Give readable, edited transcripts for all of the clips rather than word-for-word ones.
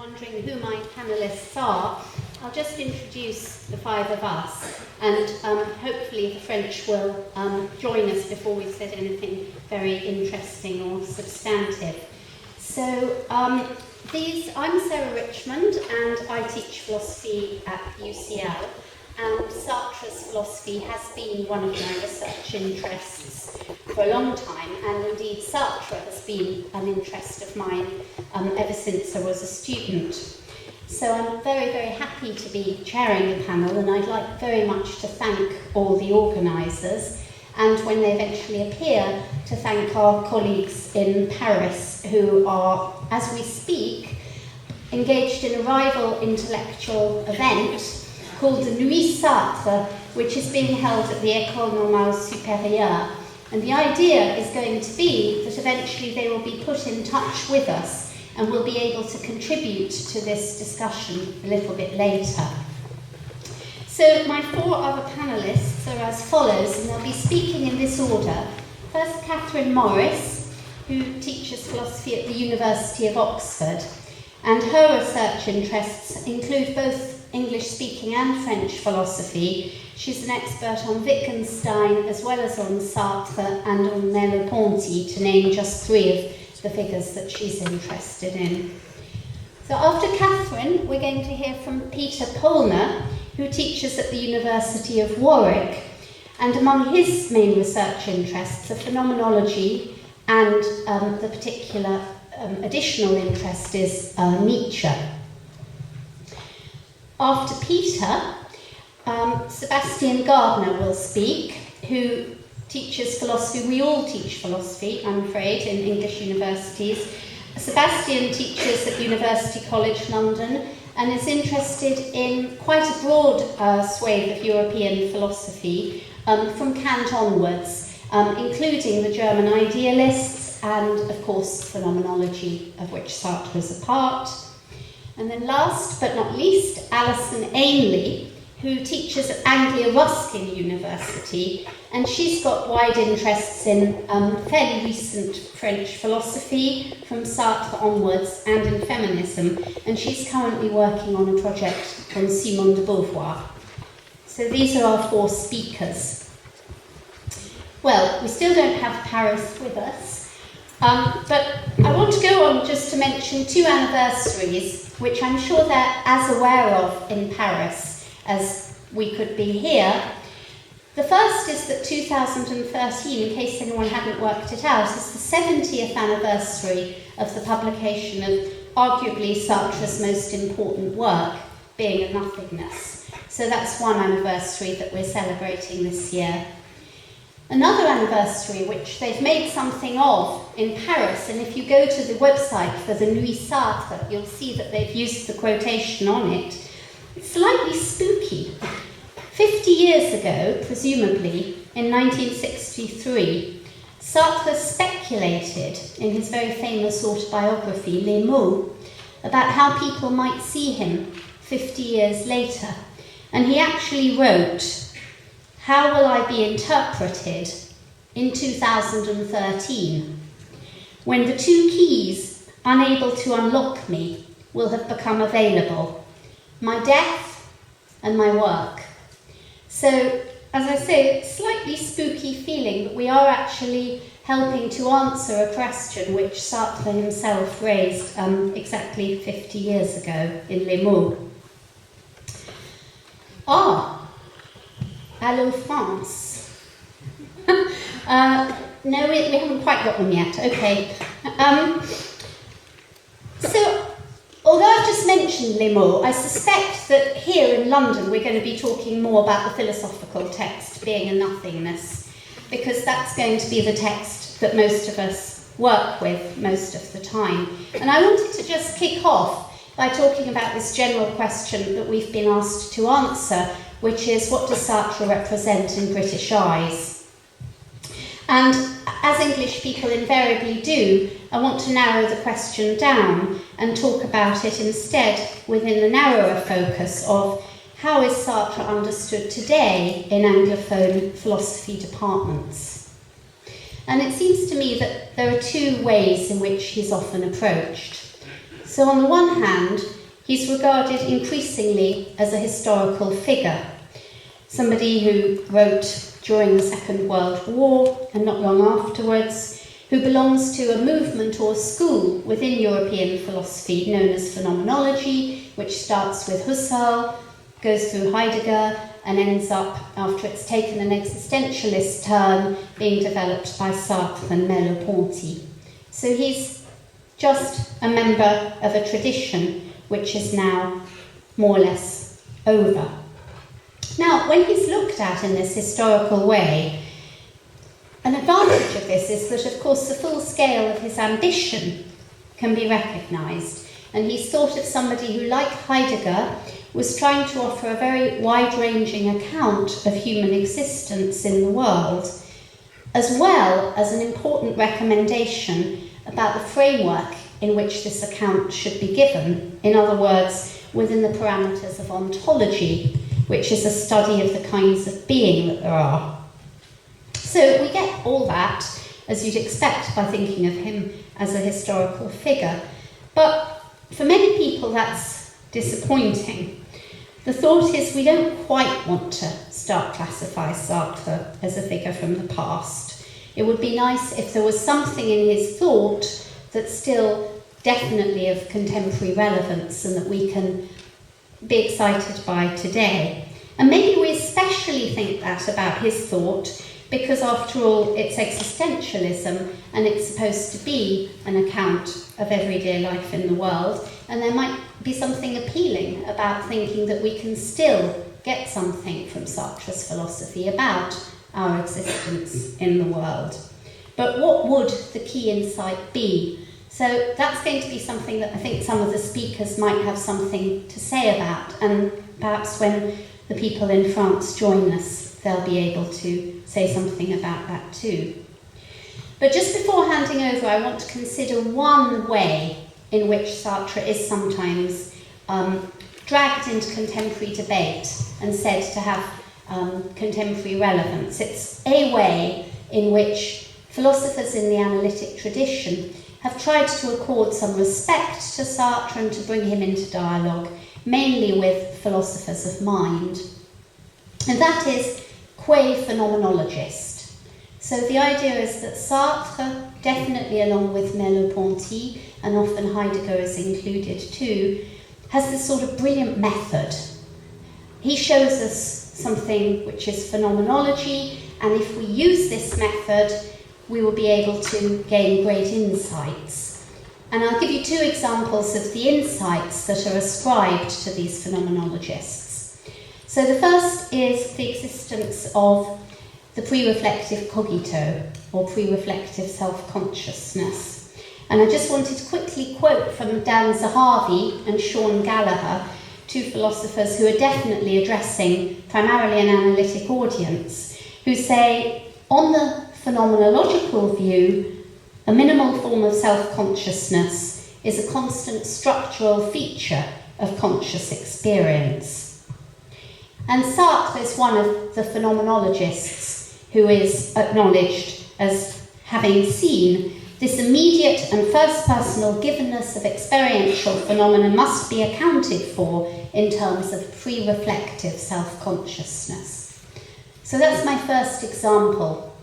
wondering who my panellists are, I'll just introduce the five of us, and hopefully the French will join us before we've said anything very interesting or substantive. So I'm Sarah Richmond, and I teach philosophy at UCL, and Sartre's philosophy has been one of my research interests for a long time, and indeed Sartre has been an interest of mine ever since I was a student. So I'm very, very happy to be chairing the panel, and I'd like very much to thank all the organisers, and when they eventually appear, to thank our colleagues in Paris who are, as we speak, engaged in a rival intellectual event called the Nuit Sartre, which is being held at the École Normale Supérieure. And the idea is going to be that eventually they will be put in touch with us and will be able to contribute to this discussion a little bit later. So my four other panellists are as follows, and they'll be speaking in this order. First, Catherine Morris, who teaches philosophy at the University of Oxford, and her research interests include both English-speaking and French philosophy. She's an expert on Wittgenstein, as well as on Sartre and on Merleau-Ponty, to name just three of the figures that she's interested in. So after Catherine, we're going to hear from Peter Polner, who teaches at the University of Warwick, and among his main research interests are phenomenology, and the particular additional interest is Nietzsche. After Peter, Sebastian Gardner will speak, who teaches philosophy. We all teach philosophy, I'm afraid, in English universities. Sebastian teaches at University College London and is interested in quite a broad swathe of European philosophy from Kant onwards, including the German idealists and, of course, phenomenology, of which Sartre is a part. And then last but not least, Alison Ainley, who teaches at Anglia Ruskin University, and she's got wide interests in fairly recent French philosophy from Sartre onwards and in feminism, and she's currently working on a project on Simone de Beauvoir. So these are our four speakers. Well, we still don't have Paris with us, but I want to go on just to mention two anniversaries, which I'm sure they're as aware of in Paris as we could be here. The first is that 2013, in case anyone hadn't worked it out, is the 70th anniversary of the publication of arguably Sartre's most important work, Being and Nothingness. So that's one anniversary that we're celebrating this year. Another anniversary, which they've made something of in Paris, and if you go to the website for the Nuit Sartre, you'll see that they've used the quotation on it. It's slightly spooky. 50 years ago, presumably, in 1963, Sartre speculated in his very famous autobiography, Les Mots, about how people might see him 50 years later. And he actually wrote, "How will I be interpreted in 2013, when the two keys unable to unlock me will have become available? My death and my work." So, as I say, slightly spooky feeling, but we are actually helping to answer a question which Sartre himself raised exactly 50 years ago in Les Mots. Allo France. No, we haven't quite got them yet. Okay. So, although I've just mentioned Les Mots, I suspect that here in London we're going to be talking more about the philosophical text, Being and Nothingness, because that's going to be the text that most of us work with most of the time. And I wanted to just kick off by talking about this general question that we've been asked to answer, which is, what does Sartre represent in British eyes? And as English people invariably do, I want to narrow the question down and talk about it instead within the narrower focus of how is Sartre understood today in Anglophone philosophy departments. And it seems to me that there are two ways in which he's often approached. So on the one hand, he's regarded increasingly as a historical figure, somebody who wrote during the Second World War and not long afterwards, who belongs to a movement or school within European philosophy known as phenomenology, which starts with Husserl, goes through Heidegger, and ends up, after it's taken an existentialist turn, being developed by Sartre and Merleau-Ponty. So he's just a member of a tradition which is now more or less over. Now, when he's looked at in this historical way, an advantage of this is that, of course, the full scale of his ambition can be recognised. And he's thought of somebody who, like Heidegger, was trying to offer a very wide-ranging account of human existence in the world, as well as an important recommendation about the framework in which this account should be given. In other words, within the parameters of ontology, which is a study of the kinds of being that there are. So we get all that, as you'd expect, by thinking of him as a historical figure. But for many people, that's disappointing. The thought is we don't quite want to start classify Sartre as a figure from the past. It would be nice if there was something in his thought that's still definitely of contemporary relevance and that we can be excited by today. And maybe we especially think that about his thought because, after all, it's existentialism and it's supposed to be an account of everyday life in the world, and there might be something appealing about thinking that we can still get something from Sartre's philosophy about our existence in the world. But what would the key insight be? So that's going to be something that I think some of the speakers might have something to say about, and perhaps when the people in France join us, they'll be able to say something about that too. But just before handing over, I want to consider one way in which Sartre is sometimes dragged into contemporary debate and said to have contemporary relevance. It's a way in which philosophers in the analytic tradition have tried to accord some respect to Sartre and to bring him into dialogue, mainly with philosophers of mind. And that is qua phenomenologist. So the idea is that Sartre, definitely along with Merleau-Ponty, and often Heidegger is included too, has this sort of brilliant method. He shows us something which is phenomenology, and if we use this method, we will be able to gain great insights. And I'll give you two examples of the insights that are ascribed to these phenomenologists. So the first is the existence of the pre-reflective cogito, or pre-reflective self-consciousness. And I just wanted to quickly quote from Dan Zahavi and Sean Gallagher, two philosophers who are definitely addressing primarily an analytic audience, who say, on the phenomenological view, a minimal form of self-consciousness is a constant structural feature of conscious experience. And Sartre is one of the phenomenologists who is acknowledged as having seen this immediate and first-personal givenness of experiential phenomena must be accounted for in terms of pre-reflective self-consciousness. So that's my first example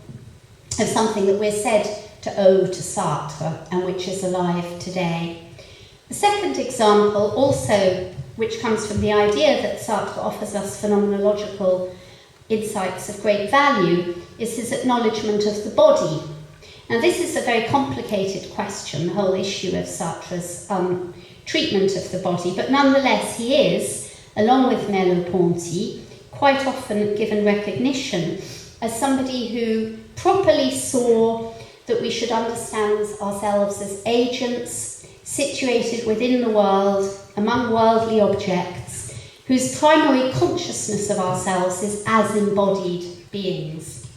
of something that we're said to owe to Sartre and which is alive today. The second example, also which comes from the idea that Sartre offers us phenomenological insights of great value, is his acknowledgement of the body. Now, this is a very complicated question, the whole issue of Sartre's treatment of the body, but nonetheless he is, along with Merleau-Ponty, quite often given recognition as somebody who properly saw that we should understand ourselves as agents situated within the world, among worldly objects, whose primary consciousness of ourselves is as embodied beings.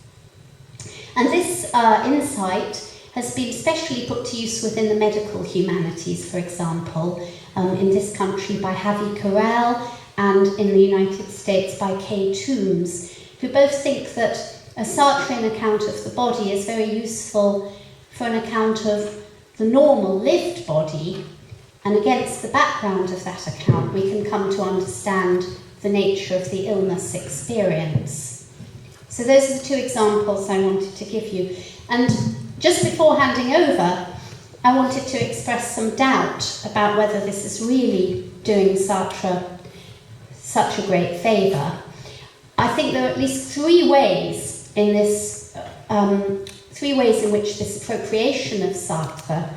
And this insight has been specially put to use within the medical humanities, for example, in this country by Javi Carrel and in the United States by Kay Toombs, who both think that a Sartrean account of the body is very useful for an account of the normal lived body, And against the background of that account, we can come to understand the nature of the illness experience. So those are the two examples I wanted to give you. And just before handing over, I wanted to express some doubt about whether this is really doing Sartre such a great favour. I think there are at least three ways in which this appropriation of Sartre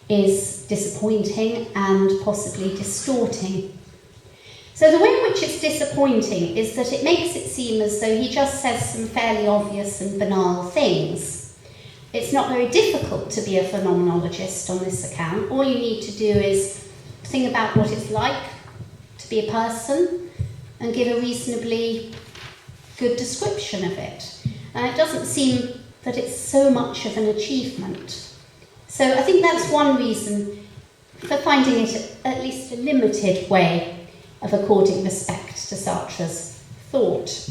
is disappointing and possibly distorting. So the way in which it's disappointing is that it makes it seem as though he just says some fairly obvious and banal things. It's not very difficult to be a phenomenologist on this account. All you need to do is think about what it's like to be a person and give a reasonably good description of it. And it doesn't seem that it's so much of an achievement. So I think that's one reason for finding it at least a limited way of according respect to Sartre's thought.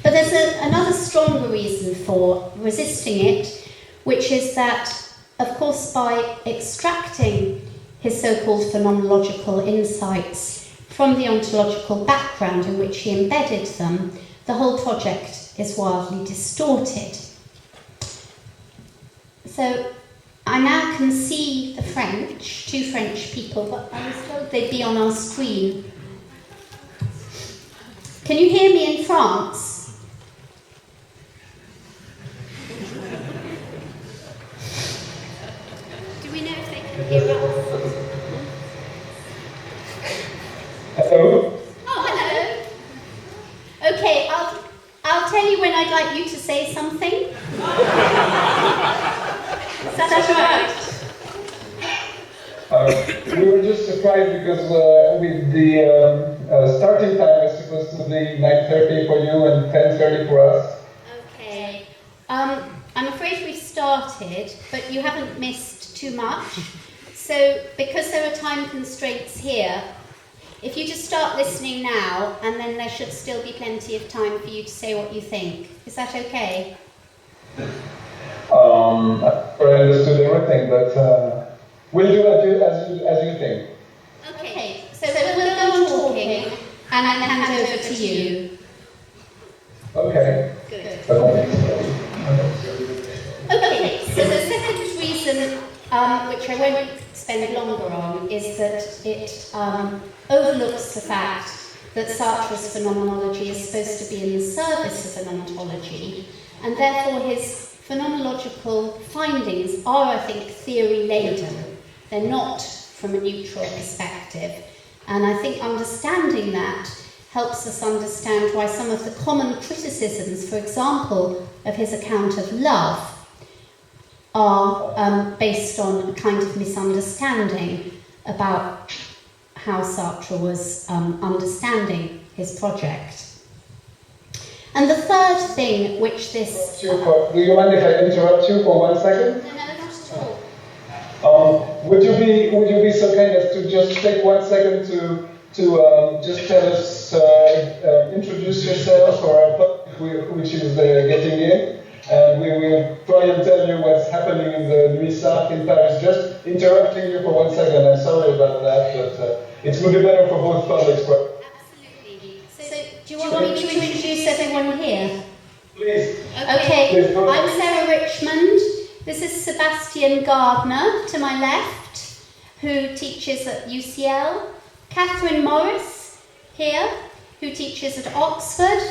But there's another stronger reason for resisting it, which is that, of course, by extracting his so-called phenomenological insights from the ontological background in which he embedded them, the whole project is wildly distorted. So I now can see the French, two French people, but I was told they'd be on our screen. Can you hear me in France? Do we know if they can hear us? Hello? Oh, hello. Okay, I'll tell you when I'd like you to say something. That's right. We were just surprised because with the starting time was supposed to be 9:30 for you and 10:30 for us. Okay. I'm afraid we've started, but you haven't missed too much. So, because there are time constraints here, if you just start listening now, and then there should still be plenty of time for you to say what you think. Is that okay? I understood everything, but we'll do as you think. Okay, so we'll go on talking, and then hand over to you. Okay. Good. Okay, so the second reason, which I won't spend longer on, is that it overlooks the fact that Sartre's phenomenology is supposed to be in the service of an ontology, and therefore his phenomenological findings are, I think, theory-laden. They're not from a neutral perspective. And I think understanding that helps us understand why some of the common criticisms, for example, of his account of love, are based on a kind of misunderstanding about how Sartre was understanding his project. And the third thing which this... Do you mind if I interrupt you for 1 second? No, not at all. Would you be so kind as to just take 1 second to just tell us, introduce yourself for our public which is getting in, and we will try and tell you what's happening in the Nuit Sartre in Paris. Just interrupting you for 1 second. I'm sorry about that, but it would be better for both publics. Absolutely. So, do you want me to introduce everyone here? Please. Okay, Please go ahead. I'm Sarah Richmond. This is Sebastian Gardner to my left, who teaches at UCL. Catherine Morris here, who teaches at Oxford.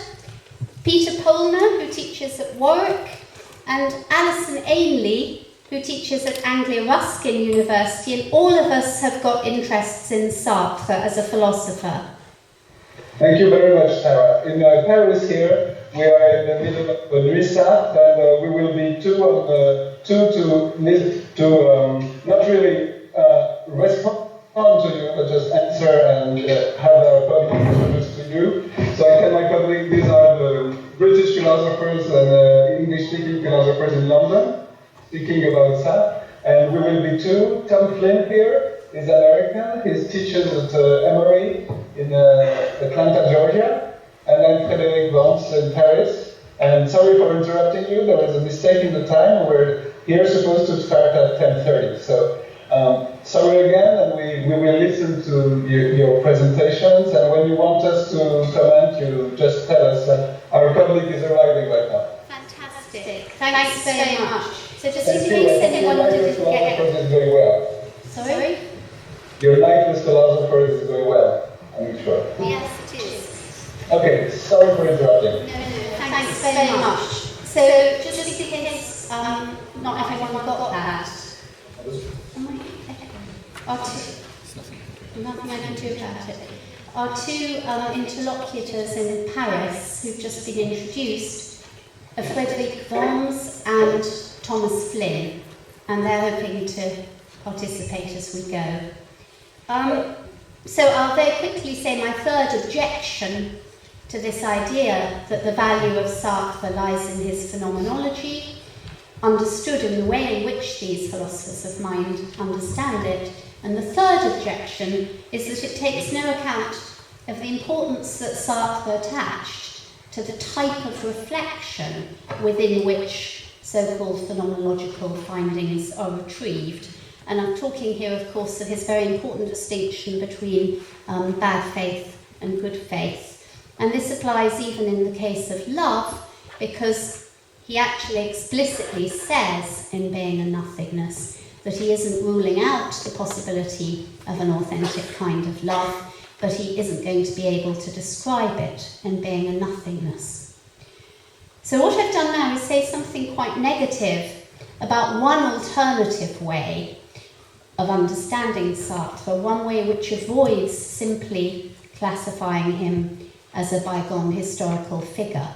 Peter Polner, who teaches at Warwick. And Alison Ainley, who teaches at Anglia Ruskin University. And all of us have got interests in Sartre as a philosopher. Thank you very much, Sarah. In Paris here, we are in the middle of the Nuit Sartre, and we will be two to not really respond to you, but just answer and have our public introduced to you. So I tell my public, these are the British philosophers and English-speaking philosophers in London, speaking about Sartre. And we will be two. Tom Flynn here is American. He teaches at Emory in Atlanta, Georgia. And I'm Frédéric Vance in Paris. And sorry for interrupting you. There was a mistake in the time. We're here supposed to start at 10:30. So sorry again, and we to your presentations, and when you want us to comment, you just tell us. Our public is arriving right now. Fantastic. Thanks very much. So just Thank in you. case anyone Your night with didn't philosophers get... is going well. Sorry? Your night with philosophers is going well, I'm sure. Yes, it is. Okay, sorry for interrupting. No, thanks very much. So just in case not everyone got that. Nothing I can do about it. Our two interlocutors in Paris who've just been introduced are Frederick Worms and Thomas Flynn, and they're hoping to participate as we go. So I'll very quickly say my third objection to this idea that the value of Sartre lies in his phenomenology, understood in the way in which these philosophers of mind understand it. And the third objection is that it takes no account of the importance that Sartre attached to the type of reflection within which so-called phenomenological findings are retrieved. And I'm talking here, of course, of his very important distinction between bad faith and good faith. And this applies even in the case of love, because he actually explicitly says in Being and Nothingness that he isn't ruling out the possibility of an authentic kind of love, but he isn't going to be able to describe it in Being and Nothingness. So what I've done now is say something quite negative about one alternative way of understanding Sartre, one way which avoids simply classifying him as a bygone historical figure.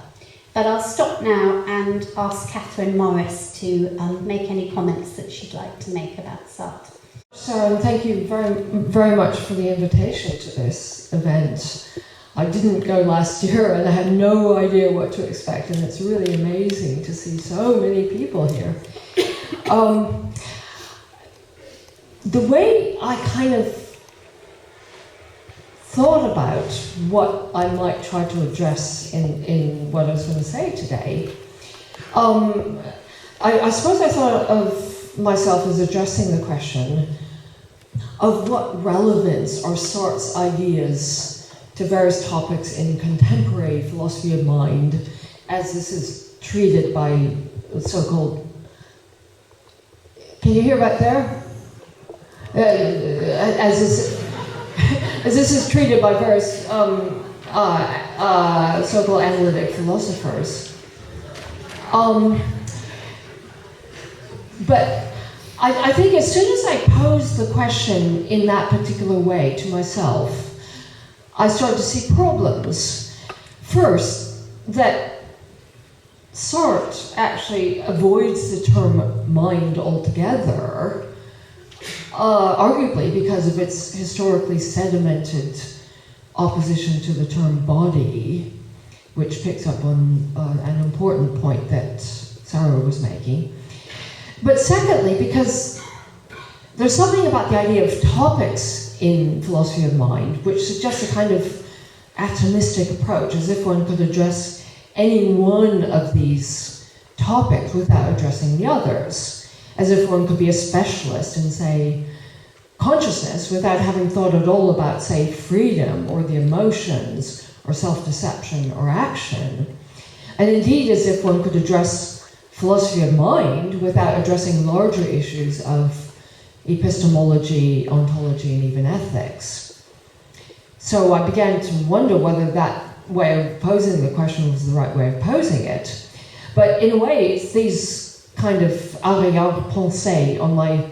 But I'll stop now and ask Catherine Morris to make any comments that she'd like to make about Sartre. Sharon, thank you very, very much for the invitation to this event. I didn't go last year and I had no idea what to expect, and it's really amazing to see so many people here. The way I kind of thought about what I might try to address in what I was going to say today, I suppose I thought of myself as addressing the question of what relevance are Sartre's ideas to various topics in contemporary philosophy of mind, as this is treated by so-called... Can you hear back there? As this is treated by various so-called analytic philosophers. But I think as soon as I posed the question in that particular way to myself, I started to see problems. First, that Sartre actually avoids the term mind altogether, arguably because of its historically sedimented opposition to the term body, which picks up on an important point that Sarah was making. But secondly, because there's something about the idea of topics in philosophy of mind which suggests a kind of atomistic approach, as if one could address any one of these topics without addressing the others. As if one could be a specialist in, say, consciousness without having thought at all about, say, freedom or the emotions or self-deception or action. And indeed, as if one could address philosophy of mind without addressing larger issues of epistemology, ontology, and even ethics. So I began to wonder whether that way of posing the question was the right way of posing it. But in a way, it's these kind of arrière-pensée on my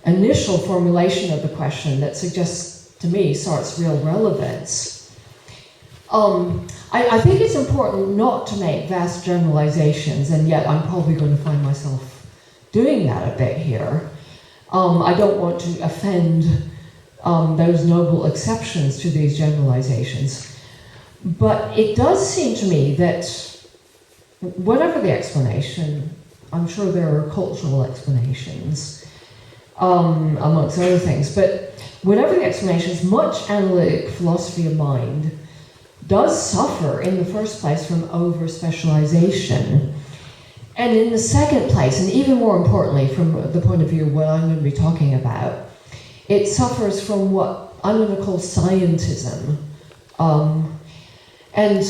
initial formulation of the question that suggests to me Sartre's real relevance. I think it's important not to make vast generalizations, and yet I'm probably going to find myself doing that a bit here. I don't want to offend those noble exceptions to these generalizations. But it does seem to me that whatever the explanation, I'm sure there are cultural explanations, amongst other things, but whatever the explanations, much analytic philosophy of mind does suffer in the first place from over-specialization. And in the second place, and even more importantly from the point of view of what I'm going to be talking about, it suffers from what I'm going to call scientism. And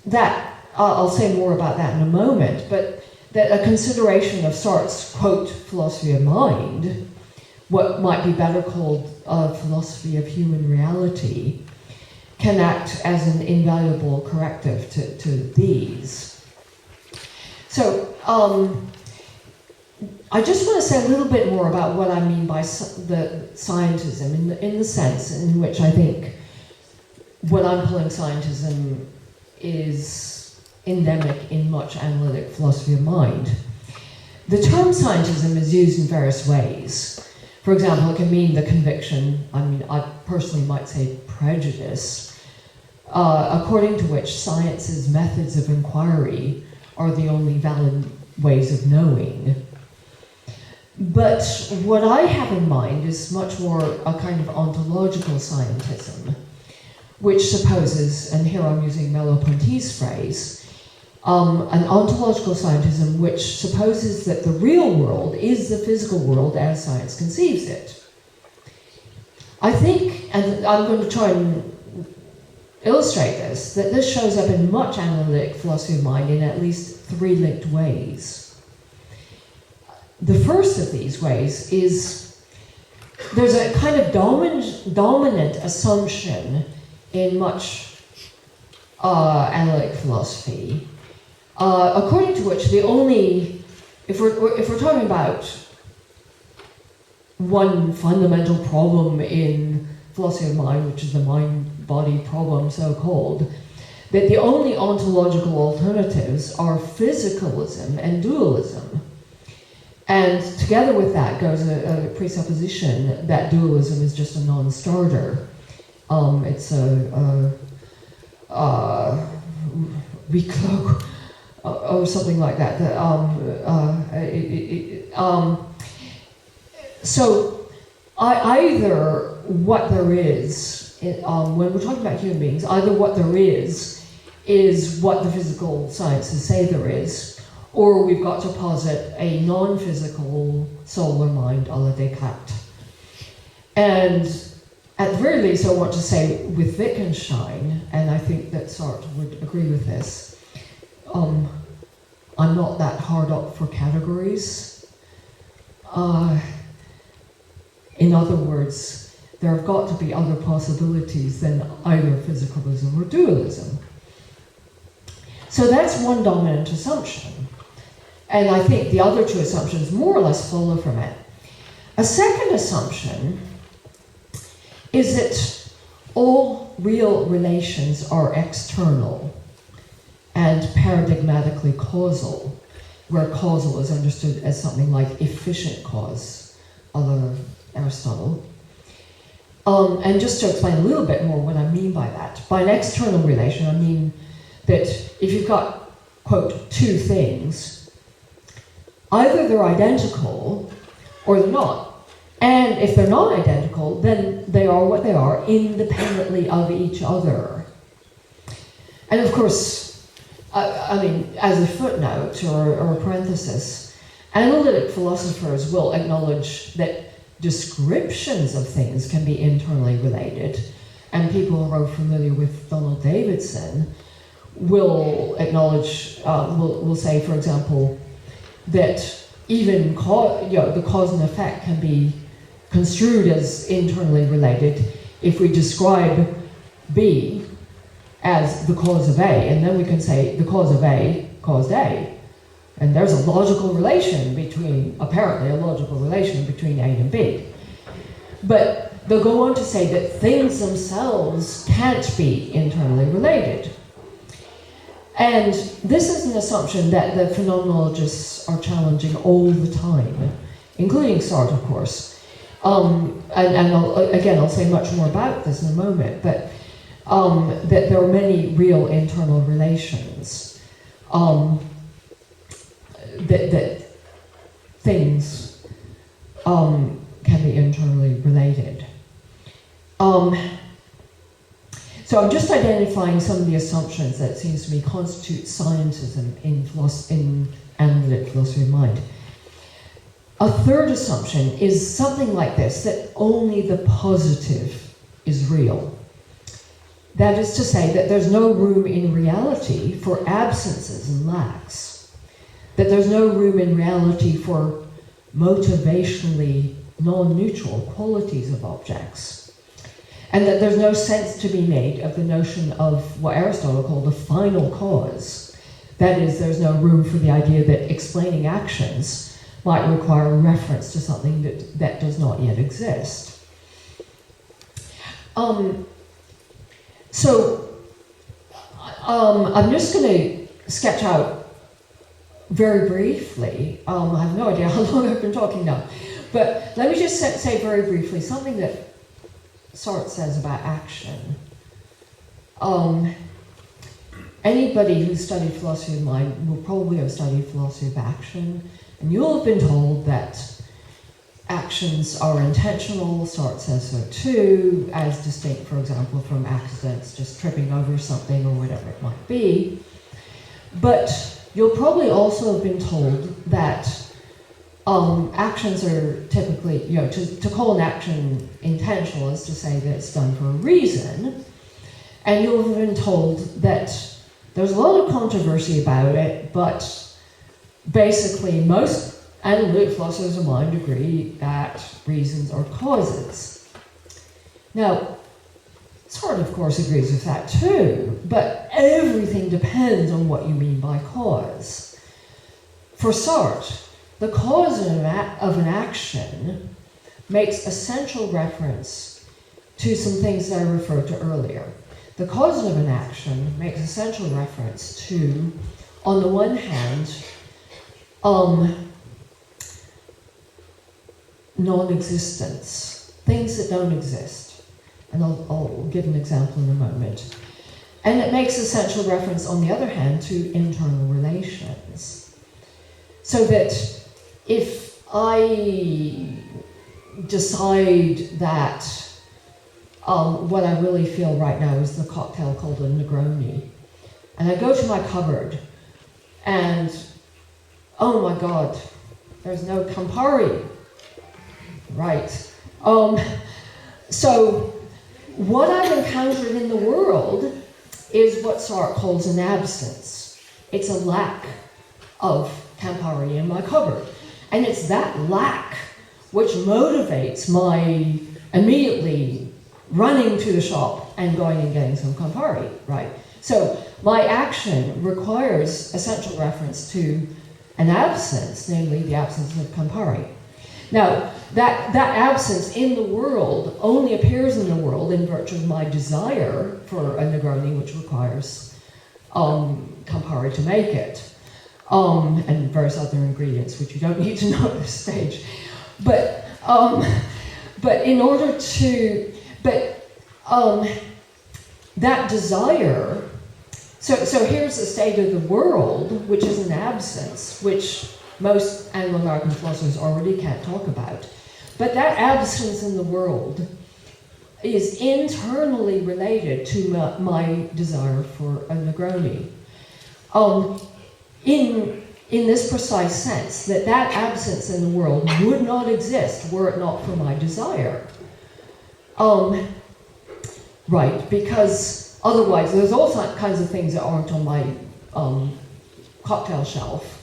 that, I'll say more about that in a moment, but that a consideration of Sartre's, quote, philosophy of mind, what might be better called a philosophy of human reality, can act as an invaluable corrective to these. So, I just want to say a little bit more about what I mean by the scientism, in the sense in which I think what I'm calling scientism is endemic in much analytic philosophy of mind. The term scientism is used in various ways. For example, it can mean the conviction, I personally might say prejudice, according to which science's methods of inquiry are the only valid ways of knowing. But what I have in mind is much more a kind of ontological scientism, which supposes, and here I'm using Merleau-Ponty's phrase, an ontological scientism which supposes that the real world is the physical world as science conceives it. I think, and I'm going to try and illustrate this, that this shows up in much analytic philosophy of mind in at least three linked ways. The first of these ways is there's a kind of dominant assumption in much analytic philosophy, according to which the only, if we're talking about one fundamental problem in philosophy of mind, which is the mind-body problem, so-called, that the only ontological alternatives are physicalism and dualism. And together with that goes a presupposition that dualism is just a non-starter. It's a recloak or something like that. So either what there is, when we're talking about human beings, either what there is what the physical sciences say there is, or we've got to posit a non-physical soul or mind a la Descartes. And at the very least, I want to say with Wittgenstein, and I think that Sartre would agree with this, I'm not that hard up for categories. In other words, there have got to be other possibilities than either physicalism or dualism. So that's one dominant assumption. And I think the other two assumptions more or less follow from it. A second assumption is that all real relations are external and paradigmatically causal, where causal is understood as something like efficient cause, a la Aristotle. And just to explain a little bit more what I mean by that, by an external relation, I mean that if you've got, quote, two things, either they're identical or they're not. And if they're not identical, then they are what they are independently of each other. And of course, as a footnote or a parenthesis, analytic philosophers will acknowledge that descriptions of things can be internally related. And people who are familiar with Donald Davidson will acknowledge, will say, for example, that even the cause and effect can be construed as internally related if we describe B as the cause of A, and then we can say the cause of A caused A. And there's a logical relation between, apparently a logical relation between A and B. But they'll go on to say that things themselves can't be internally related. And this is an assumption that the phenomenologists are challenging all the time, including Sartre, of course. And I'll say much more about this in a moment, but that there are many real internal relations, that things can be internally related. So I'm just identifying some of the assumptions that seems to me constitute scientism in analytic philosophy of mind. A third assumption is something like this, that only the positive is real. That is to say that there's no room in reality for absences and lacks. That there's no room in reality for motivationally non-neutral qualities of objects. And that there's no sense to be made of the notion of what Aristotle called the final cause. That is, there's no room for the idea that explaining actions might require a reference to something that does not yet exist. I'm just going to sketch out very briefly. I have no idea how long I've been talking now, but let me just say very briefly something that Sartre says about action. Anybody who's studied philosophy of mind will probably have studied philosophy of action, and you'll have been told that actions are intentional. Sartre says so too, as distinct, for example, from accidents, just tripping over something or whatever it might be. But you'll probably also have been told that actions are typically, to call an action intentional is to say that it's done for a reason. And you'll have been told that there's a lot of controversy about it, but basically most analytic philosophers of mind agree that reasons are causes. Now, Sartre, of course, agrees with that too, but everything depends on what you mean by cause. For Sartre, the cause of an action makes essential reference to some things that I referred to earlier. The cause of an action makes essential reference to, on the one hand, non-existence, things that don't exist. And I'll give an example in a moment. And it makes essential reference, on the other hand, to internal relations. So that if I decide that what I really feel right now is the cocktail called a Negroni, and I go to my cupboard and, oh my God, there's no Campari. Right. So what I've encountered in the world is what Sartre calls an absence. It's a lack of Campari in my cupboard. And it's that lack which motivates my immediately running to the shop and going and getting some Campari, right? So my action requires essential reference to an absence, namely the absence of Campari. Now, that absence in the world only appears in the world in virtue of my desire for a Negroni, which requires Campari to make it, and various other ingredients, which you don't need to know at this stage. But in order to, that desire. So here's the state of the world, which is an absence, which most Anglo-American philosophers already can't talk about. But that absence in the world is internally related to my desire for a Negroni. In this precise sense, that absence in the world would not exist were it not for my desire. Right, because otherwise there's all kinds of things that aren't on my cocktail shelf.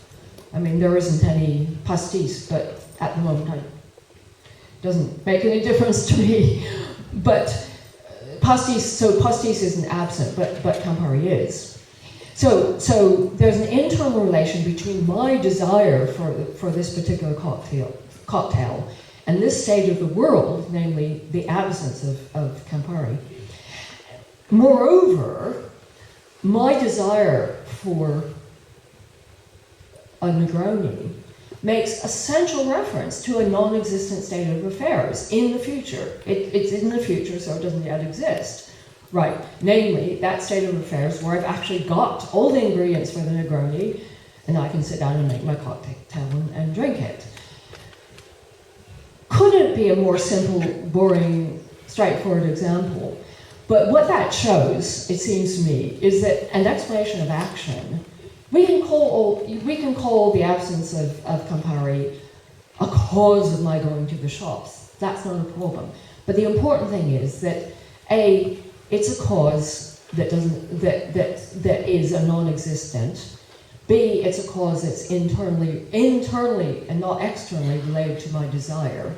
I mean, there isn't any pastis, but at the moment it doesn't make any difference to me. But pastis isn't absent, but Campari is. So there's an internal relation between my desire for this particular cocktail and this state of the world, namely the absence of Campari. Moreover, my desire for a Negroni makes essential reference to a non-existent state of affairs in the future. It's in the future, so it doesn't yet exist. Right, namely, that state of affairs where I've actually got all the ingredients for the Negroni, and I can sit down and make my cocktail and drink it. Couldn't be a more simple, boring, straightforward example. But what that shows, it seems to me, is that an explanation of action, we can call the absence of Campari a cause of my going to the shops. That's not a problem. But the important thing is that A, it's a cause that is a non-existent. B, it's a cause that's internally and not externally related to my desire.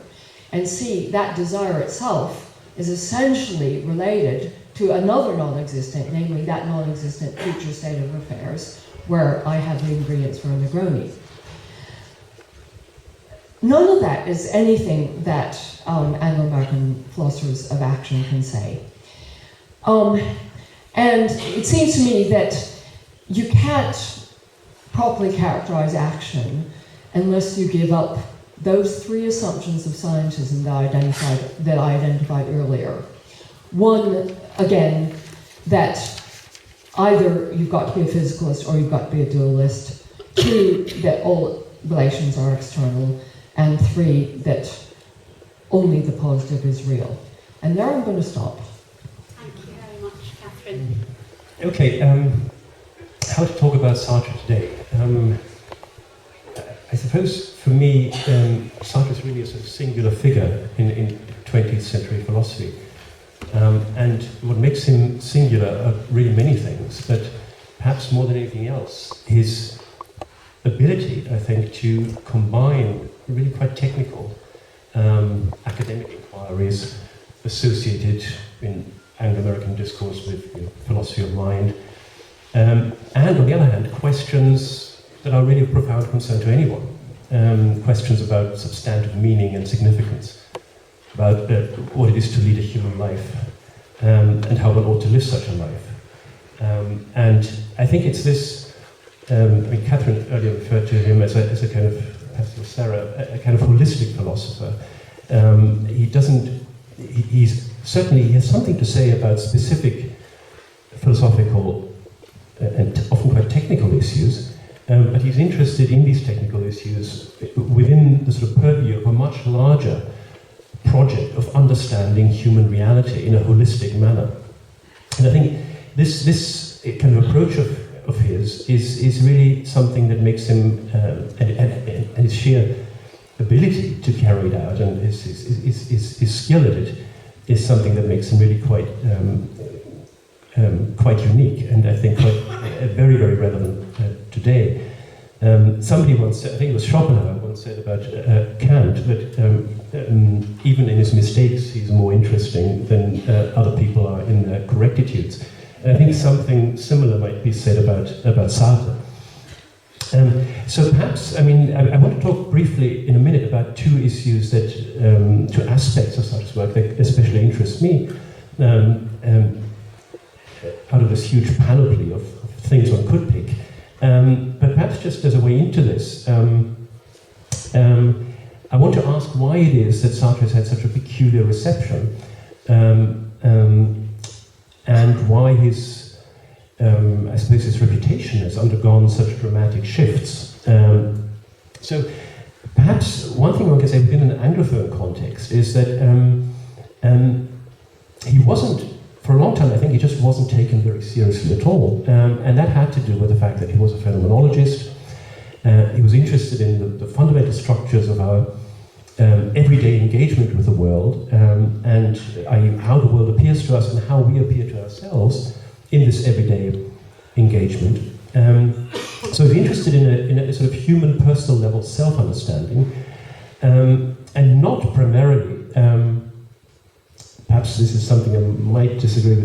And C, that desire itself is essentially related to another non-existent, namely that non-existent future state of affairs, where I have the ingredients for a Negroni. None of that is anything that Anglo-American philosophers of action can say. And it seems to me that you can't properly characterize action unless you give up those three assumptions of scientism that I identified earlier. One, again, that either you've got to be a physicalist or you've got to be a dualist. Two, that all relations are external. And three, that only the positive is real. And there I'm going to stop. Thank you very much, Catherine. Okay, how to talk about Sartre today? I suppose for me, Sartre is really a sort of singular figure in 20th century philosophy. And what makes him singular are really many things, but perhaps more than anything else, his ability, I think, to combine really quite technical academic inquiries associated in Anglo-American discourse with philosophy of mind, and on the other hand, questions that are really of profound concern to anyone. Questions about substantive meaning and significance, about what it is to lead a human life, and how one ought to live such a life. And I think it's this, Catherine earlier referred to him as a kind of, perhaps with Sarah, a kind of holistic philosopher. He has something to say about specific philosophical and often quite technical issues, but he's interested in these technical issues within the sort of purview of a much larger project of understanding human reality in a holistic manner. And I think this kind of approach of his is really something that makes him, and his sheer ability to carry it out and his skill at it is something that makes him really quite unique, and I think quite very, very relevant today. Somebody once said, I think it was Schopenhauer once said about Kant, that even in his mistakes he's more interesting than other people are in their correctitudes. And I think something similar might be said about Sartre. So perhaps, I want to talk briefly in a minute about two issues that, two aspects of Sartre's work that especially interest me, out of this huge panoply of things one could pick. But perhaps just as a way into this, I want to ask why it is that Sartre has had such a peculiar reception, and why his, I suppose, his reputation has undergone such dramatic shifts. So perhaps one thing one can say within an Anglophone context is that he wasn't, for a long time, I think he just wasn't taken very seriously at all. And that had to do with the fact that he was a phenomenologist. He was interested in the fundamental structures of our everyday engagement with the world, and how the world appears to us and how we appear to ourselves in this everyday engagement. So he's interested in a sort of human, personal level self-understanding, and not primarily, perhaps this is something I might disagree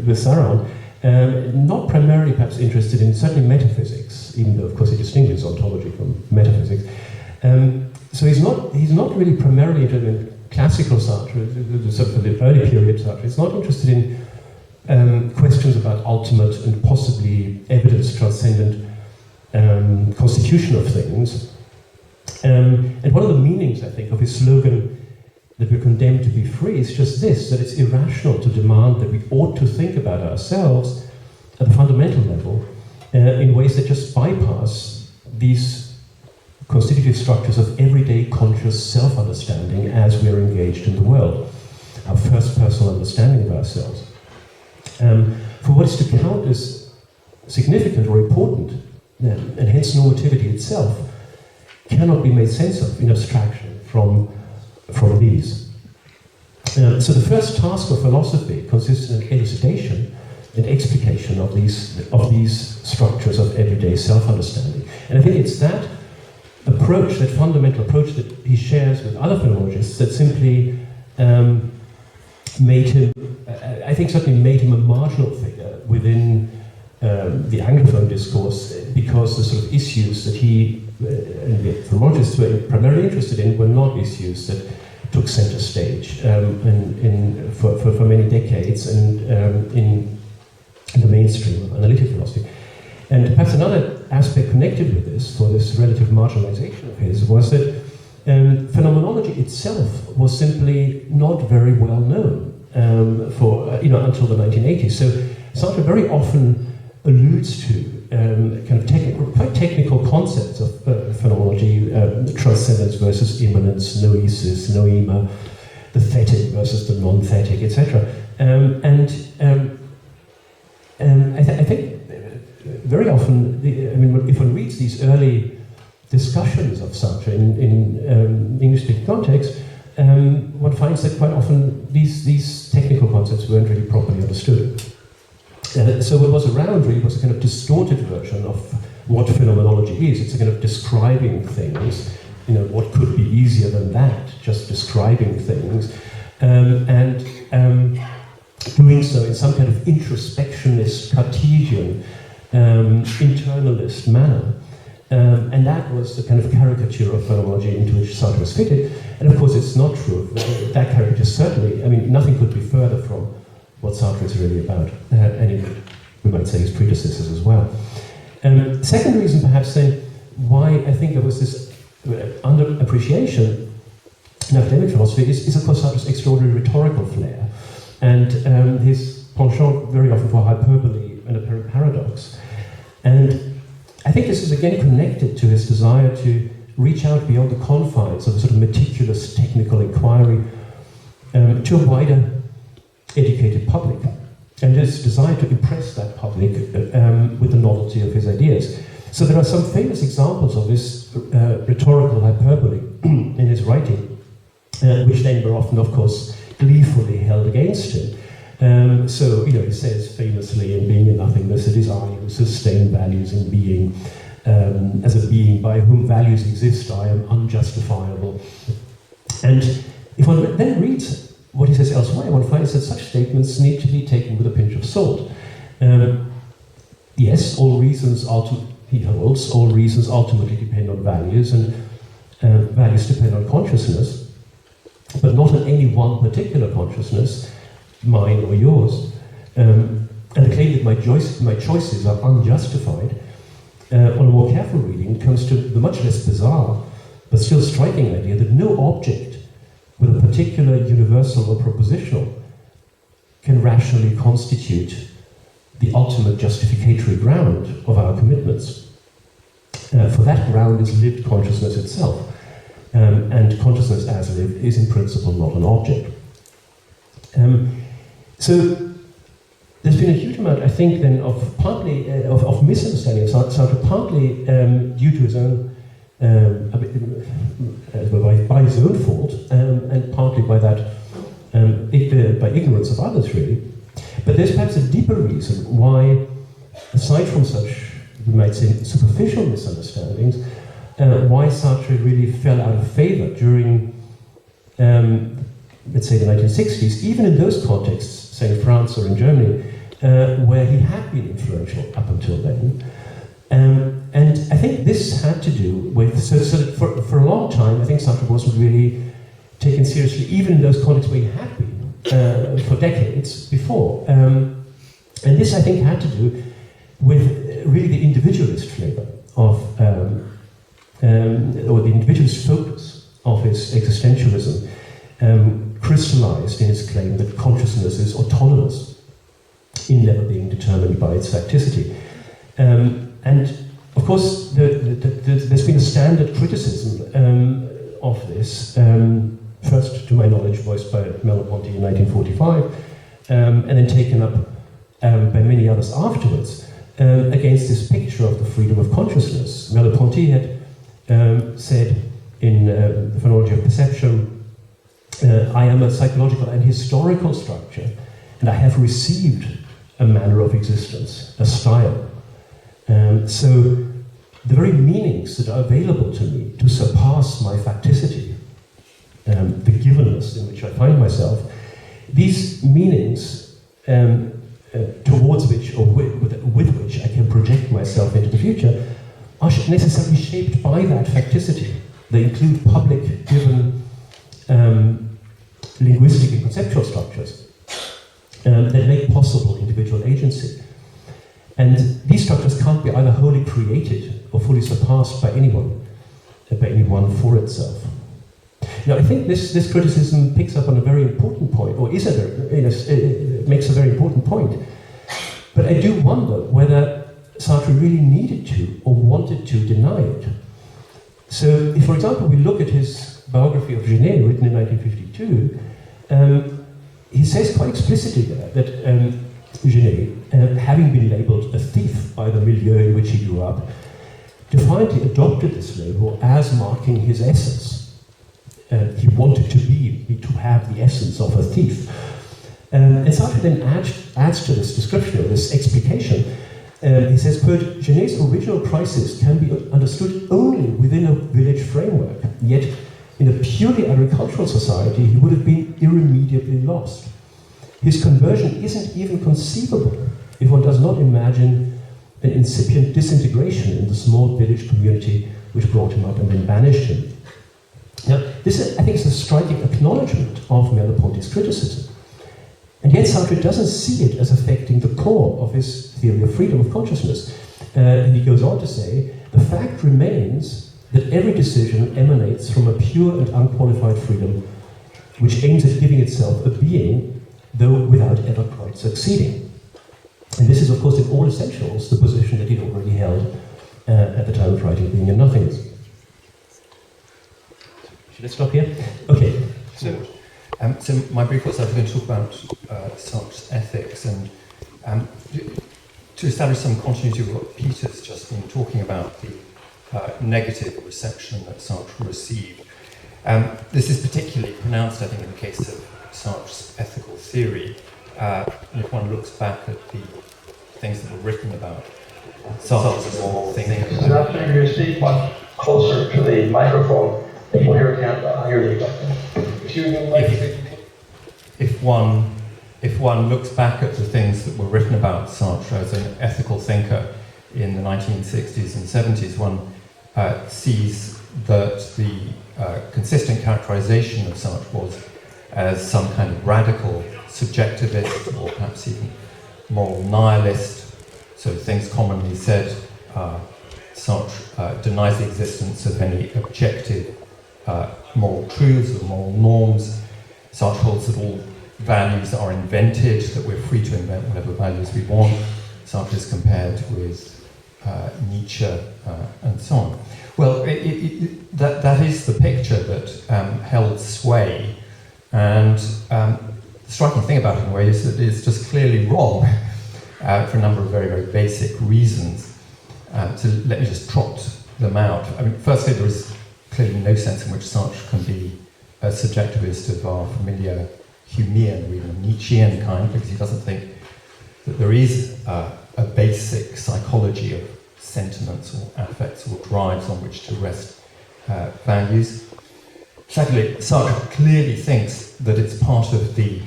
with Sarah on, not primarily perhaps interested in certainly metaphysics, even though of course he distinguishes ontology from metaphysics. So he's not really primarily interested in classical Sartre, sort of the early period Sartre. He's not interested in questions about ultimate and possibly evidence transcendent constitution of things. And one of the meanings, I think, of his slogan that we're condemned to be free is just this, that it's irrational to demand that we ought to think about ourselves at the fundamental level in ways that just bypass these constitutive structures of everyday conscious self-understanding as we're engaged in the world, our first personal understanding of ourselves. For what is to count as significant or important, and hence normativity itself, cannot be made sense of in abstraction from these. So the first task of philosophy consists in elucidation and explication of these structures of everyday self-understanding. And I think it's that approach, that fundamental approach that he shares with other phenomenologists that simply made him, I think certainly made him a marginal figure within the Anglophone discourse, because the sort of issues that he and the phenomenologists were primarily interested in were not issues that took center stage for many decades and in the mainstream of analytic philosophy. And perhaps another aspect connected with this, for this relative marginalization of his, was that phenomenology itself was simply not very well known until the 1980s. So Sartre very often alludes to kind of quite technical concepts of phenomenology, transcendence versus immanence, noesis, noema, the thetic versus the non-thetic, etc. I think very often, if one reads these early discussions of Sartre in English-speaking context, one finds that quite often these technical concepts weren't really properly understood. So what was around really was a kind of distorted version of what phenomenology is. It's a kind of describing things, what could be easier than that, just describing things, and doing so in some kind of introspectionist, Cartesian, internalist manner. And that was the kind of caricature of phenomenology into which Sartre was fitted. And of course it's not true. That caricature certainly, nothing could be further from what Sartre is really about, and we might say his predecessors as well. Second reason perhaps then why I think there was this underappreciation in academic philosophy is of course Sartre's extraordinary rhetorical flair, and his penchant very often for hyperbole and apparent paradox. And I think this is again connected to his desire to reach out beyond the confines of a sort of meticulous technical inquiry to a wider educated public, and his desire to impress that public with the novelty of his ideas. So there are some famous examples of this rhetorical hyperbole in his writing, which then were often, of course, gleefully held against him. So, he says famously, in Being and Nothingness, it is I who sustain values in being. As a being by whom values exist, I am unjustifiable. And if one then reads what he says elsewhere, one finds that such statements need to be taken with a pinch of salt. Yes, all reasons ultimately depend on values, and values depend on consciousness, but not on any one particular consciousness, mine or yours. And the claim that my choices are unjustified, on a more careful reading, comes to the much less bizarre, but still striking idea that no object with a particular universal or propositional can rationally constitute the ultimate justificatory ground of our commitments. For that ground is lived consciousness itself, and consciousness as lived is in principle not an object. So there's been a huge amount, I think, then of partly of misunderstanding of Sartre, partly due to his own by his own fault, and partly by that by ignorance of others, really. But there's perhaps a deeper reason why, aside from such, we might say, superficial misunderstandings, why Sartre really fell out of favor during, let's say, the 1960s, even in those contexts, say in France or in Germany, where he had been influential up until then. And I think this had to do with, so for a long time, I think Sartre wasn't really taken seriously, even in those contexts where he had been for decades before. And this, I think, had to do with really the individualist flavor of, or the individualist focus of his existentialism, crystallized in his claim that consciousness is autonomous in never being determined by its facticity. And of course, there's been a standard criticism of this, first, to my knowledge, voiced by Merleau-Ponty in 1945, and then taken up by many others afterwards, against this picture of the freedom of consciousness. Merleau-Ponty had said in The Phenomenology of Perception, I am a psychological and historical structure, and I have received a manner of existence, a style. So the very meanings that are available to me to surpass my facticity, the givenness in which I find myself, these meanings towards which, or with which I can project myself into the future, are necessarily shaped by that facticity. They include public, given, linguistic and conceptual structures that make possible individual agency. And these structures can't be either wholly created or fully surpassed by anyone for itself. Now, I think this criticism picks up on a very important point, or it makes a very important point. But I do wonder whether Sartre really needed to or wanted to deny it. So, if, for example, we look at his biography of Genet, written in 1952, he says quite explicitly there that Genet, having been labelled a thief by the milieu in which he grew up, defiantly adopted this label as marking his essence. He wanted to have the essence of a thief. And Sartre then adds to this description, or this explication. He says, quote, Genet's original crisis can be understood only within a village framework, yet in a purely agricultural society he would have been irremediably lost. His conversion isn't even conceivable if one does not imagine an incipient disintegration in the small village community which brought him up and then banished him. Now, this, I think, is a striking acknowledgement of Merleau-Ponty's criticism. And yet Sartre doesn't see it as affecting the core of his theory of freedom of consciousness. And he goes on to say, the fact remains that every decision emanates from a pure and unqualified freedom which aims at giving itself a being, though without ever quite succeeding. And this is, of course, in all essentials, the position that he'd already held at the time of writing Being and Nothingness. Should I stop here? Okay. So my brief was I was going to talk about Sartre's ethics, and to establish some continuity with what Peter's just been talking about, the negative reception that Sartre received. This is particularly pronounced, I think, in the case of Sartre's ethical theory. If one looks back at the things that were written about Sartre's moral thinking. Perhaps maybe you speak much closer to the microphone. People here can't hear you. If one looks back at the things that were written about Sartre as an ethical thinker in the 1960s and 70s, one sees that the consistent characterization of Sartre was as some kind of radical subjectivist, or perhaps even moral nihilist. So things commonly said, Sartre denies the existence of any objective moral truths or moral norms. Sartre holds that all values are invented, that we're free to invent whatever values we want. Sartre is compared with Nietzsche and so on. Well, that is the picture that held sway, and the striking thing about it, in a way, is that it's just clearly wrong for a number of very, very basic reasons. So let me just trot them out. I mean, firstly, there is clearly no sense in which Sartre can be a subjectivist of our familiar Humean or even Nietzschean kind, because he doesn't think that there is a basic psychology of sentiments or affects or drives on which to rest values. Secondly, Sartre clearly thinks that it's part of the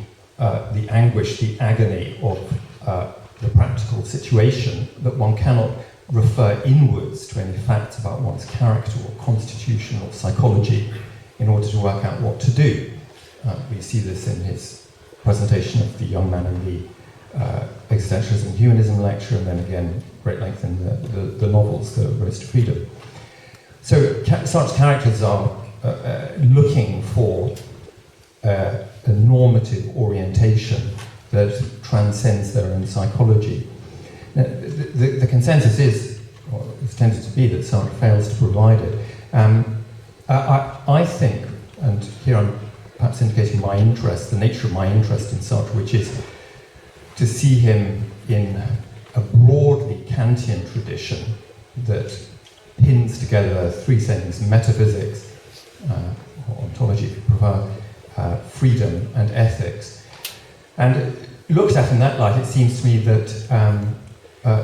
anguish, the agony of the practical situation that one cannot refer inwards to any facts about one's character or constitution or psychology in order to work out what to do. We see this in his presentation of the young man in the Existentialism and Humanism lecture, and then again, great length in the novels, The Road to Freedom. So Sartre's characters are looking for a normative orientation that transcends their own psychology. Now, the consensus is, or it's tended to be, that Sartre fails to provide it. I think, and here I'm perhaps indicating my interest, the nature of my interest in Sartre, which is to see him in a broadly Kantian tradition that pins together three things: metaphysics, or ontology if you prefer, freedom and ethics. And looked at in that light, it seems to me that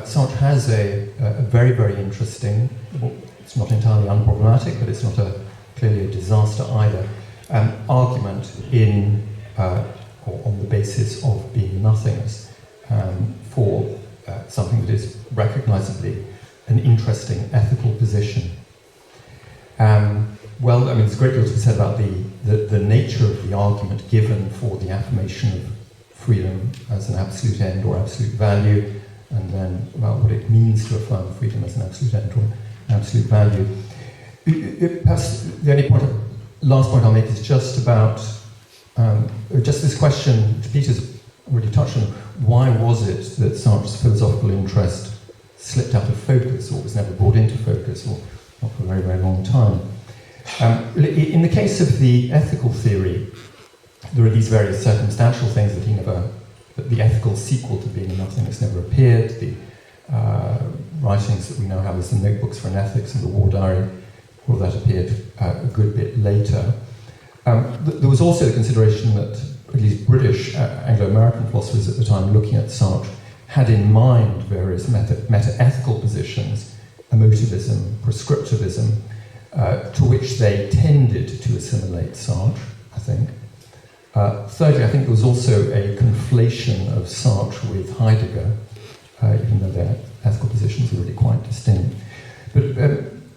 Sartre has a very, very interesting, well, it's not entirely unproblematic, but it's not clearly a disaster either, argument in or on the basis of being nothingness for something that is recognisably an interesting ethical position. Well, I mean, there's a great deal to be said about the nature of the argument given for the affirmation of freedom as an absolute end or absolute value, and then about what it means to affirm freedom as an absolute end or absolute value. Perhaps the only last point I'll make is just about just this question, which Peter's already touched on. Why was it that Sartre's philosophical interest slipped out of focus, or was never brought into focus, or not for a very, very long time? In the case of the ethical theory, there are these various circumstantial things that the ethical sequel to Being and Nothingness never appeared. The writings that we now have as the Notebooks for an Ethics and the War Diary, all that appeared a good bit later. There was also the consideration that at least British Anglo-American philosophers at the time looking at Sartre had in mind various meta-ethical positions, emotivism, prescriptivism, to which they tended to assimilate Sartre, I think. Thirdly, I think there was also a conflation of Sartre with Heidegger, even though their ethical positions are really quite distinct. But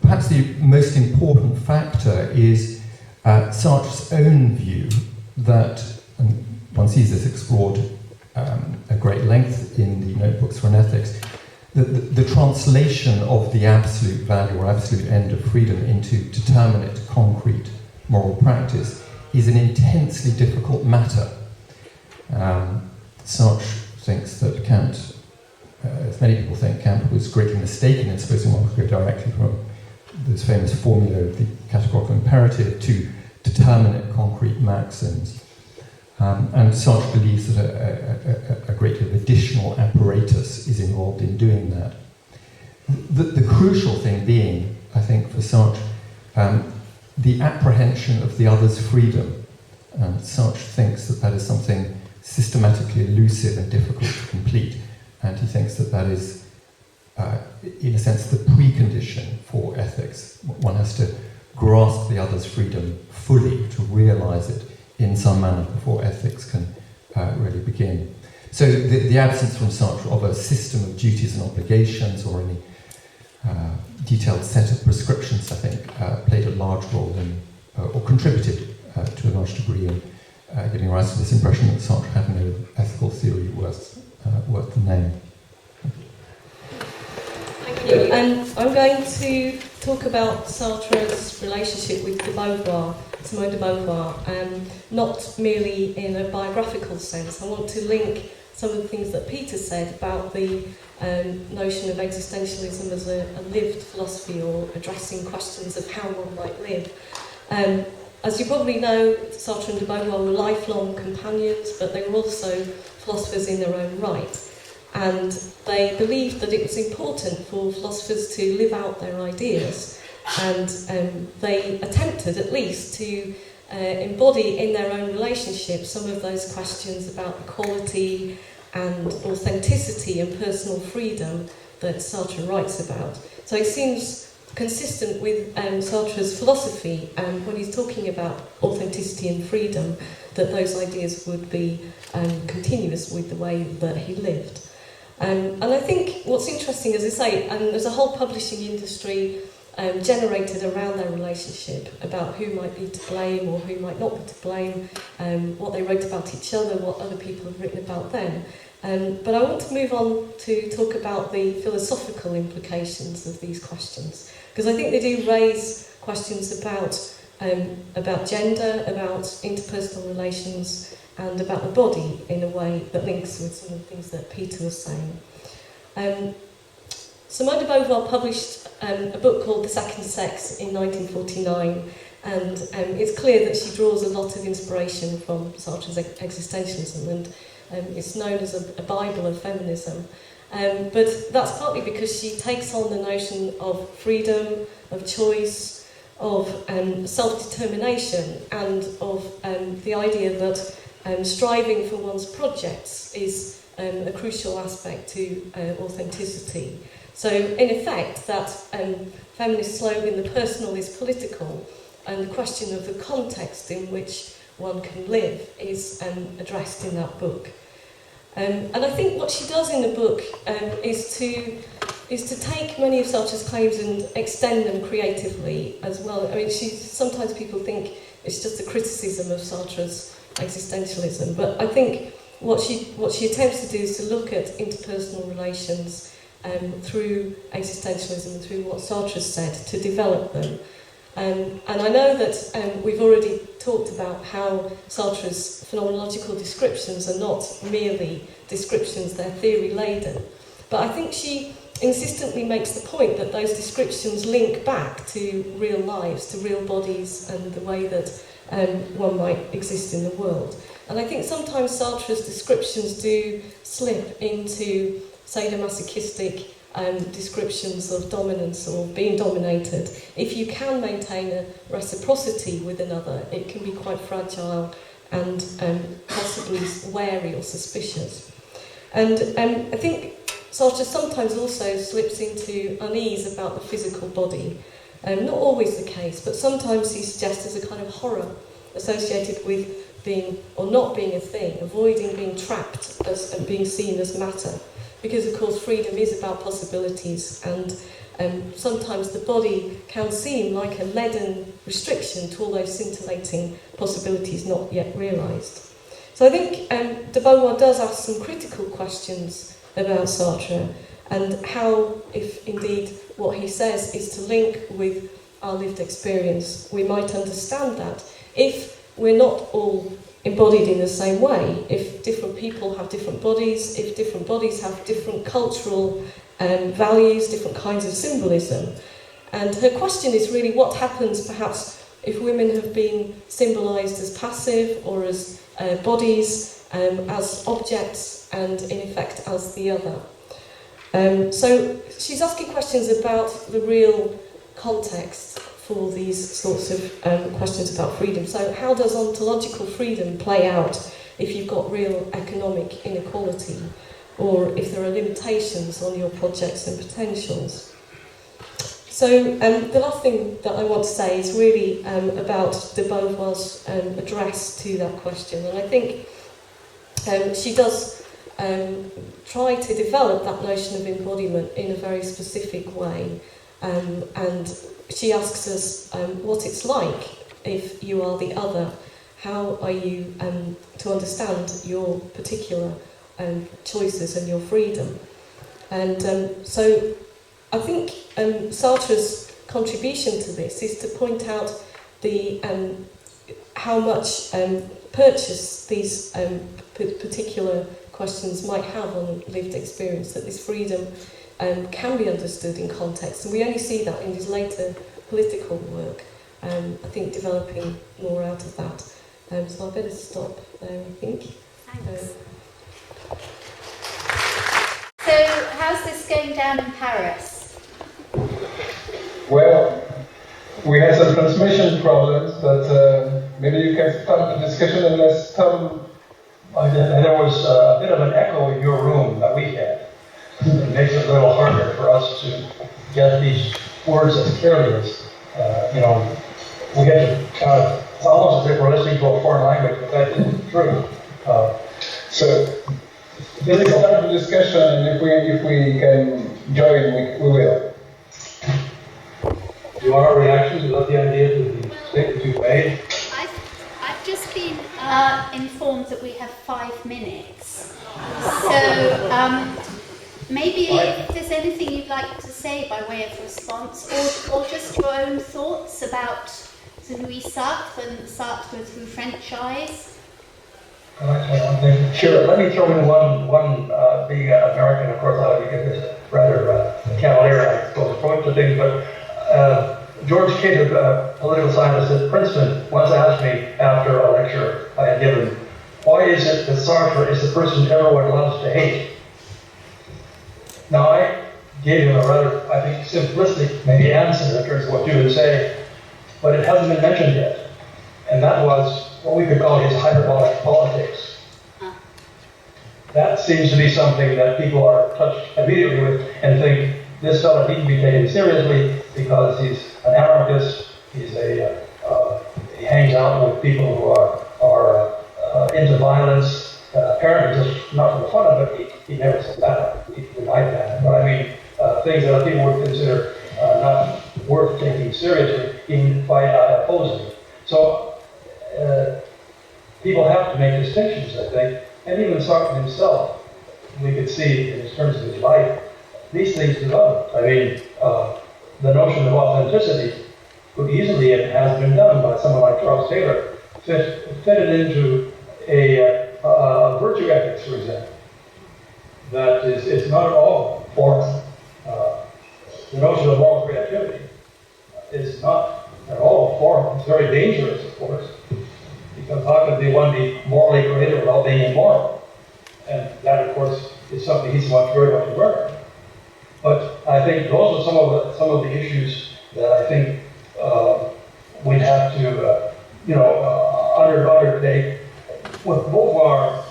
perhaps the most important factor is Sartre's own view that, and one sees this explored at great length in the Notebooks for an Ethics, the translation of the absolute value or absolute end of freedom into determinate, concrete moral practice is an intensely difficult matter. Sartre thinks that Kant, as many people think, Kant was greatly mistaken in supposing one could go directly from this famous formula of the categorical imperative to determinate concrete maxims. And Sartre believes that a great deal of additional apparatus is involved in doing that. The crucial thing being, I think, for Sartre, the apprehension of the other's freedom. And Sartre thinks that is something systematically elusive and difficult to complete. And he thinks that is, in a sense, the precondition for ethics. One has to grasp the other's freedom fully to realise it in some manner before ethics can really begin. So the absence from Sartre of a system of duties and obligations or any detailed set of prescriptions, I think, played a large role in, or contributed to a large degree in giving rise to this impression that Sartre had no ethical theory worth the name. Thank you. I'm going to talk about Sartre's relationship with Simone de Beauvoir, not merely in a biographical sense. I want to link some of the things that Peter said about the notion of existentialism as a lived philosophy or addressing questions of how one might live. As you probably know, Sartre and de Beauvoir were lifelong companions, but they were also philosophers in their own right. And they believed that it was important for philosophers to live out their ideas, and they attempted at least to embody in their own relationship some of those questions about equality and authenticity and personal freedom that Sartre writes about. So it seems consistent with Sartre's philosophy, when he's talking about authenticity and freedom, that those ideas would be continuous with the way that he lived. And I think what's interesting, as I say, there's a whole publishing industry generated around their relationship about who might be to blame or who might not be to blame, what they wrote about each other, what other people have written about them. But I want to move on to talk about the philosophical implications of these questions, because I think they do raise questions about gender, about interpersonal relations, and about the body in a way that links with some of the things that Peter was saying. Simone de Beauvoir published a book called The Second Sex in 1949, and it's clear that she draws a lot of inspiration from Sartre's existentialism, and it's known as a Bible of feminism. But that's partly because she takes on the notion of freedom, of choice, of self-determination, and of the idea that striving for one's projects is a crucial aspect to authenticity. So, in effect, that feminist slogan, the personal is political, and the question of the context in which one can live is addressed in that book. And I think what she does in the book is to take many of Sartre's claims and extend them creatively as well. I mean, sometimes people think it's just a criticism of Sartre's existentialism, but I think what she attempts to do is to look at interpersonal relations through existentialism and through what Sartre said, to develop them. And I know that we've already talked about how Sartre's phenomenological descriptions are not merely descriptions, they're theory-laden. But I think she insistently makes the point that those descriptions link back to real lives, to real bodies, and the way that one might exist in the world. And I think sometimes Sartre's descriptions do slip into sadomasochistic descriptions of dominance or being dominated. If you can maintain a reciprocity with another, it can be quite fragile and possibly wary or suspicious. And I think Sartre sometimes also slips into unease about the physical body. Not always the case, but sometimes he suggests there's a kind of horror associated with being or not being a thing, avoiding being trapped and being seen as matter. Because, of course, freedom is about possibilities, and sometimes the body can seem like a leaden restriction to all those scintillating possibilities not yet realised. So I think de Beauvoir does ask some critical questions about Sartre and how, if indeed what he says is to link with our lived experience, we might understand that if we're not all embodied in the same way, if different people have different bodies, if different bodies have different cultural values, different kinds of symbolism. And her question is really what happens perhaps if women have been symbolised as passive or as bodies, as objects, and in effect as the other. So she's asking questions about the real context for these sorts of questions about freedom. So how does ontological freedom play out if you've got real economic inequality, or if there are limitations on your projects and potentials? So the last thing that I want to say is really about de Beauvoir's address to that question. And I think she does try to develop that notion of embodiment in a very specific way. And she asks us what it's like if you are the other. How are you to understand your particular choices and your freedom? And so I think Sartre's contribution to this is to point out the how much purchase these particular questions might have on lived experience, that this freedom can be understood in context. And we only see that in his later political work, I think developing more out of that. So I better stop there, I think. Thanks. So how's this going down in Paris? Well, we had some transmission problems, but maybe you can start the discussion and let's Tom. There was a bit of an echo in your room that we had. It makes it a little harder for us to get these words as clearly as, we get to, it's almost as if we're listening to a foreign language, but that isn't true. So, let's start the discussion, and if we can join, we will. Do you want our reactions about the idea to the statement you made? I've just been informed that we have 5 minutes. So maybe if there's anything you'd like to say by way of response, or just your own thoughts about Louis Sartre and Sartre through French eyes. Sure. Let me throw in one being an American, of course, I would give this rather cavalier, I suppose, approach to things, but George Kidd, a political scientist at Princeton, once asked me after a lecture I had given, why is it that Sartre is the person everyone loves to hate? Now, I gave him a rather, I think, simplistic maybe answer in terms of what you would say, but it hasn't been mentioned yet. And that was what we could call his hyperbolic politics. That seems to be something that people are touched immediately with and think this fellow needs to be taken seriously because he's an anarchist. He hangs out with people who are into violence. Apparently, just not for the fun of it. He never said that. He denied that. But I mean, things that people would consider not worth taking seriously, even by opposing. So people have to make distinctions, I think. And even Sartre himself, we could see in terms of his life, these things developed. I mean, the notion of authenticity could easily, and has been done by someone like Charles Taylor, fitted into a virtue ethics, for example, that is not at all foreign. The notion of moral creativity is not at all foreign. It's very dangerous, of course, because how could one be morally creative without being immoral? And that, of course, is something he's very much aware of. But I think those are some of the issues that I think we'd have to, undertake. With Beauvoir,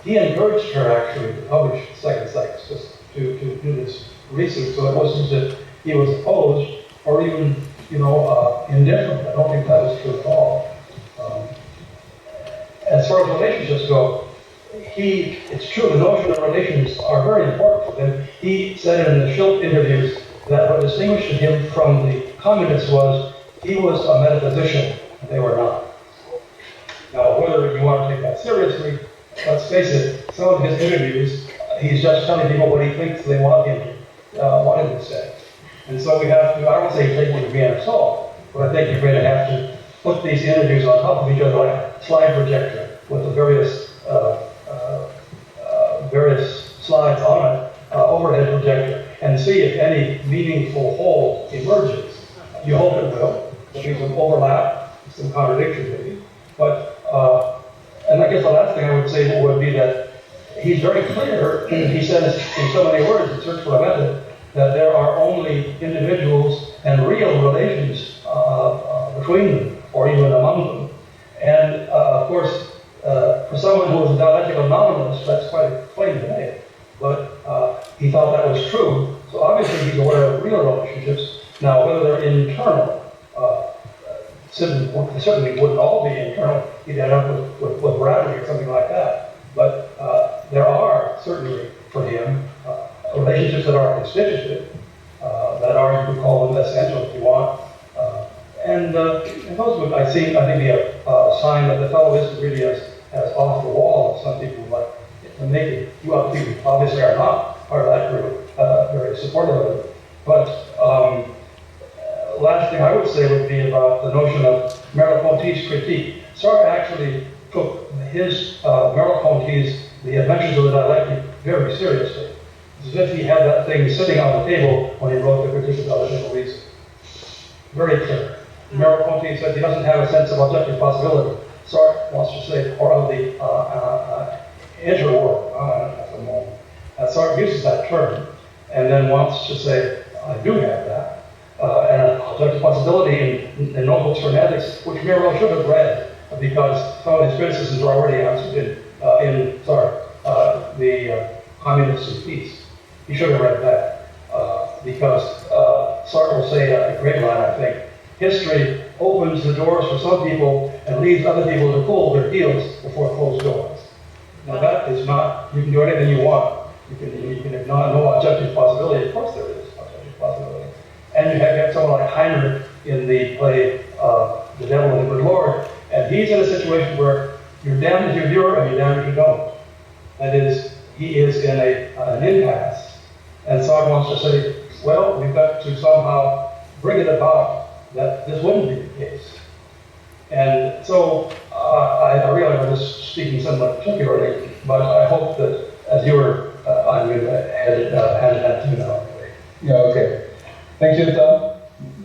he encouraged her actually to publish Second Sex, just to do this research. So it wasn't that he was opposed or even, indifferent. I don't think that was true at all. As far as relationships go, it's true, the notion of relations are very important for him. He said in the Schultz interviews that what distinguished him from the communists was he was a metaphysician, and they were not. Now, whether you want to take that seriously, let's face it, some of his interviews, he's just telling people what he thinks they want him to say. And so we have to, I don't say take what you're being told, but I think you're going to have to put these interviews on top of each other like a slide projector with the various slides on it, overhead projector, and see if any meaningful whole emerges. You hope it will. There'll be some overlap, some contradiction maybe. But, and I guess the last thing I would say would be that he's very clear, he says in so many words in Search for a Method, that there are only individuals and real relations between them, or even among them. And of course, for someone who was a dialectical nominalist, that's quite plain to make. But he thought that was true. So obviously he's aware of real relationships. Now, whether they're internal, certainly wouldn't all be internal. He'd end up with Bradley or something like that. But there are certainly for him relationships that are constitutive, that are, you could call them essential if you want. And those would, I think, be a sign that the fellow isn't really as off the wall as some people like to make it. You other people obviously are not part of that group, very supportive of it. But last thing I would say would be about the notion of Merleau-Ponty's critique. Sartre actually took his Merleau-Ponty's The Adventures of the Dialectic very seriously. It's as if he had that thing sitting on the table when he wrote The Critique of Dialectical Reason. Very clear. Merleau-Ponty said he doesn't have a sense of objective possibility. Sartre wants to say, or of the interworld. Sartre uses that term, and then wants to say, I do have that. And an objective possibility in Notebooks for Ethics, which Merleau should have read, because some of his criticisms are already answered in the Communists in Peace. He should have read that, because Sartre will say a great line, I think, history opens the doors for some people and leaves other people to pull their heels before closed doors. Now that is not, you can do anything you want. You can ignore no objective possibility. Of course there is objective possibility. And you have someone like Heinrich in the play The Devil and the Good Lord, and he's in a situation where you're damned if you do and you're damned if you don't. That is, he is in an impasse. And Sartre wants to say, well, we've got to somehow bring it about that this wouldn't be the case. And so I realize I'm just speaking somewhat particularly, but I hope that as you were, I'm going to hand it to you now. Yeah, okay. Thank you, Tom.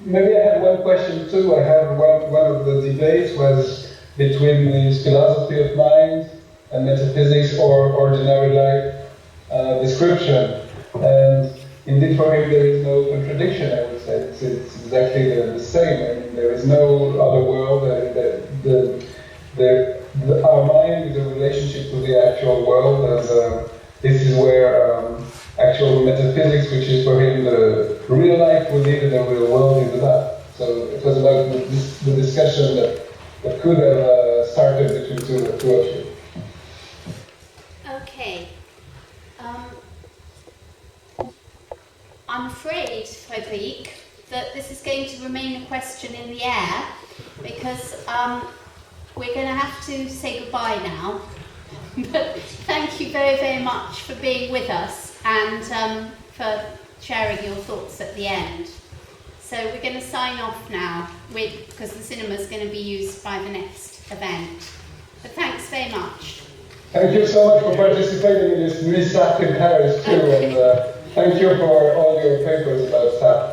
Maybe I had one question too. I have one of the debates was between his philosophy of mind and metaphysics or ordinary life description. And indeed for him there is no contradiction, I would say. It's exactly the same. I mean, there is no other world. The the discussion that could have started between two of you. Okay. I'm afraid, Frederic, that this is going to remain a question in the air because we're going to have to say goodbye now. But thank you very, very much for being with us and for sharing your thoughts at the end. So we're going to sign off now because the cinema is going to be used by the next event. But thanks very much. Thank you so much for participating in this Sartre in Paris too, and thank you for all your papers about Sartre.